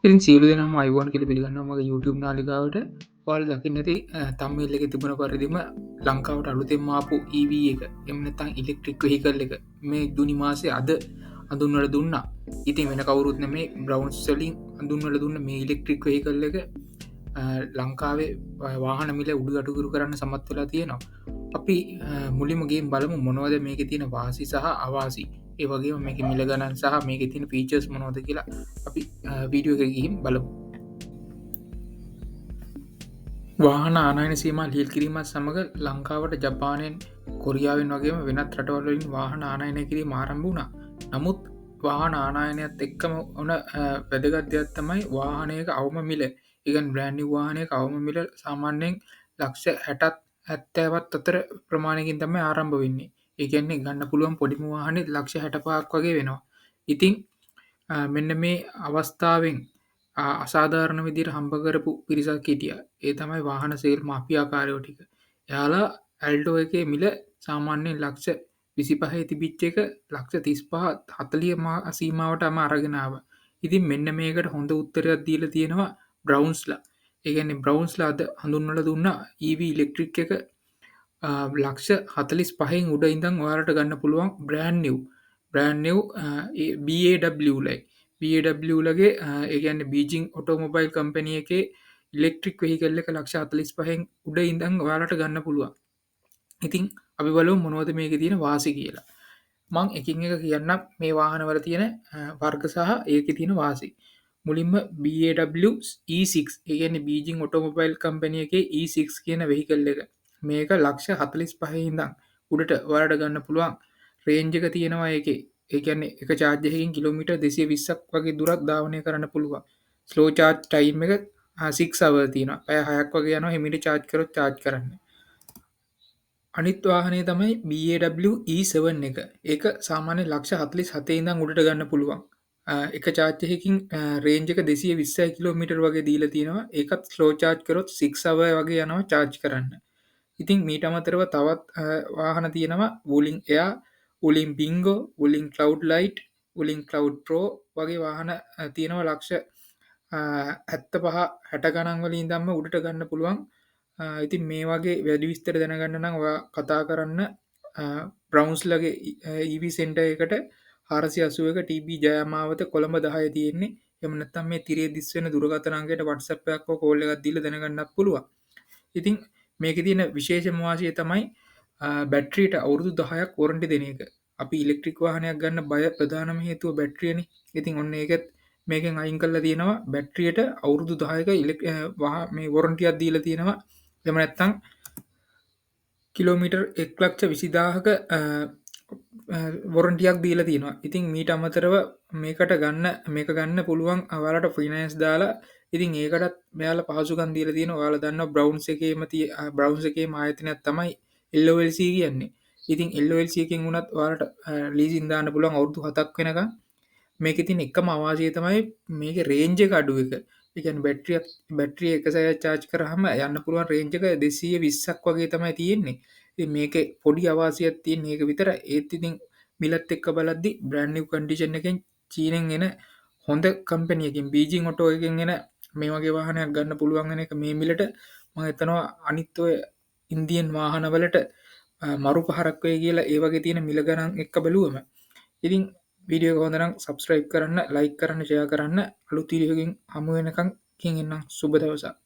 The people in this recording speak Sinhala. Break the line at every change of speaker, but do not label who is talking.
ඉතින් සියලු දෙනාම අයිබෝන් කියලා පිළිගන්නවා මගේ YouTube නාලිකාවට. ඔයාලා දකින්න ඇති thumbnail එකේ තිබුණ පරිදිම ලංකාවට අලුතෙන්ම ආපු EV එක. එහෙම නැත්නම් ඉලෙක්ට්‍රික් වෙහිකල් එක මේ ජූනි මාසේ අද හඳුන්වලා දුන්නා. ඉතින් වෙන කවුරුත් නෙමේ බ්‍රවුන්ස් වලින් හඳුන්වලා දුන්න මේ ඉලෙක්ට්‍රික් වෙහිකල් එක ලංකාවේ වාහන මිල උඩු අඩුගුරු කරන්න සමත් වෙලා තියෙනවා. අපි මුලින්මගේ බලමු මොනවද මේක තියෙන වාසි සහ අවාසි, ඒ වගේ මේක මිල ගණන් සහ මේක තියෙන ෆීචර්ස් මොනවද කියලා අපි වීඩියෝ එක ගිහින් බලමු. වාහන ආනයන සීමා ලියල් කිරීමත් සමඟ ලංකාවට ජපානයෙන් කොරියාවෙන් වගේම වෙනත් රටවල්ලින් වාහන ආනයනය කිරීම ආරම්භ වුණා. නමුත් වාහන ආනායනයත් එක්කම ඕන වැදගත්දයක් තමයි වාහනයක අවම මිල. ඉගන් බ්‍රෑන්ඩි වාහනයක අවම මිල සාමාන්‍යයෙන් ලක්ෂ 70ත් අතර ප්‍රමාණයකින් තමයි ආරම්භ වෙන්නේ. ඒගැන්නේ ගන්න පුළුවන් පොඩිම වාහනෙ ලක්ෂ 65ක් වගේ වෙනවා. ඉතිං මෙන්න මේ අවස්ථාවෙන් අසාධාරණ විදිර හම්බකරපු පිරිසක් හිටිය. ඒ තමයි වාහන සේල් මාපියාකාරයෝ ටික. එයාලා ඇල්ටෝ එක මිල සාමාන්‍යයෙන් ලක්ෂ 25 තිබිච්ච එක ලක්ෂ 35 40 අසීමාවට අම අරගෙනාව. ඉතින් මෙන්න මේකට හොඳ උත්තරයක් දීලා තියෙනවා බ්‍රවුන්ස්ලා. ඒ කියන්නේ බ්‍රවුන්ස්ලා අද හඳුන්වලා දුන්නා EV ඉලෙක්ට්‍රික් එක ලක්ෂ 45න් උඩ ඉඳන් ඔයාලට ගන්න පුළුවන් බ්‍රෑන්ඩ් නිව් BAW ලයි. BAW ලගේ ඒ කියන්නේ බීජිං ඔටෝමොබයිල් කම්පැනි එකේ ඉලෙක්ට්‍රික් වෙහිකල් එක ලක්ෂ 45න් උඩ ඉඳන් ඔයාලට ගන්න පුළුවන්. ඉතින් අපි බලමු මොනවද මේකේ තියෙන වාසි කියලා. මං එකින් එක කියන්න මේ වාහනවල තියෙන වර්ග සහ ඒකේ තියෙන වාසි. මුලින්ම BAW E6 ඒ කියන්නේ බීජිං ඔටෝමොබයිල් කම්පැනි එකේ E6 කියන වෙහිකල් එක. මේක ලක්ෂ 45 ඉඳන් උඩට ඔයාලට ගන්න පුළුවන් රේන්ජ් එක තියෙනවා ඒකේ. ඒ කියන්නේ එක චාර්ජ් එකකින් කිලෝමීටර් 220ක් වගේ දුරක් ධාවනය කරන්න පුළුවන්. ස්ලෝ චාර්ජ් ටයිම් එක 6 hours තියෙනවා. පැය 6ක් වගේ යනවා හිමීට චාර්ජ් කරොත් චාර්ජ් කරන්න. අනිත් වාහනේ තමයි BAW E7 එක. ඒක සාමාන්‍ය ලක්ෂ 47 ඉඳන් උඩට ගන්න පුළුවන්. එක චාර්ජ් එකකින් රේන්ජ් එක 220 කිලෝමීටර් වගේ දීලා තියෙනවා. ඒකත් ස්ලෝ චාර්ජ් කරොත් 6 hours වගේ යනවා චාර්ජ් කරන්න. ඉතින් මීට අමතරව තවත් වාහන තියෙනවා වූලින් එයා, වූලින් බිංගෝ, වූලින් ක්ලවුඩ් ලයිට්, වූලින් ක්ලවුඩ් ප්‍රෝ වගේ වාහන තියෙනවා ලක්ෂ 75 60 ගණන් වලින් ඉඳන්ම උඩට ගන්න පුළුවන්. ඉතින් මේ වගේ වැඩි විස්තර දැනගන්න නම් ඔයා කතා කරන්න බ්‍රවුන්ස්ලගේ EV සෙන්ටර් එකට 481 TB ජයමාවත කොළඹ 10 තියෙන්නේ. එහෙම නැත්නම් මේ තිරේ දිස් වෙන දුරකථන අංකයට WhatsApp එකක් හෝ කෝල් එකක් දීලා දැනගන්නත් පුළුවන්. ඉතින් මේකේ තියෙන විශේෂම වාසිය තමයි බැටරියට අවුරුදු 10ක් වොරන්ටි දෙන එක. අපි ඉලෙක්ට්‍රික් වාහනයක් ගන්න බය ප්‍රධානම හේතුව බැටරියනේ. ඉතින් ඔන්න ඒකත් මේකෙන් අයින් කරලා තියෙනවා බැටරියට අවුරුදු 10ක මේ වොරන්ටියක් දීලා තියෙනවා. එහෙම නැත්නම් කිලෝමීටර් 1,20,000ක වොරන්ටියක් දීලා තියෙනවා. ඉතින් මීට අමතරව මේක ගන්න පුළුවන් ඔයාලට ෆයිනෑන්ස් දාලා. ඉතින් ඒකටත් මෙයාලා පහසුකම් දීලා තියෙනවා. ඔයාලා දන්නවා බ්‍රවුන්ස් එකේම ආයතනයක් තමයි LOLC කියන්නේ. ඉතින් LOLC එකෙන් වුණත් ඔයාලට ලීසින් දාන්න පුළුවන් අවුරුදු 7ක් වෙනකන්. මේකේ තියෙන එකම අවාසිය තමයි මේකේ රේන්ජ් එක අඩු එක. ඒ කියන්නේ බැටරිය එක සැරයක් charge කරාම යන්න පුළුවන් රේන්ජ් එක 220ක් වගේ තමයි තියෙන්නේ. ඉතින් මේකේ පොඩි අවාසියක් තියෙන එක විතරයි. ඒත් ඉතින් මිලත් එක්ක බලද්දි බ්‍රෑන්ඩ් නිව් කන්ඩිෂන් එකෙන් චීනෙන් එන හොඳ කම්පැනි එකකින් බීජිං ඔටෝ එකෙන් එන මේ වගේ වාහනයක් ගන්න පුළුවන් වෙන එක මේ මිලට මම හිතනවා අනිත් ඔය ඉන්දියන් වාහනවලට මරු පහරක් වෙයි කියලා ඒ වගේ තියෙන මිල ගණන් එක්ක බැලුවම. ඉතින් වීඩියෝ එක හොඳ නම් subscribe කරන්න, like කරන්න, share කරන්න. අලුත් වීඩියෝ එකකින් හමු වෙනකන් කින් එන්නම්. සුබ දවසක්.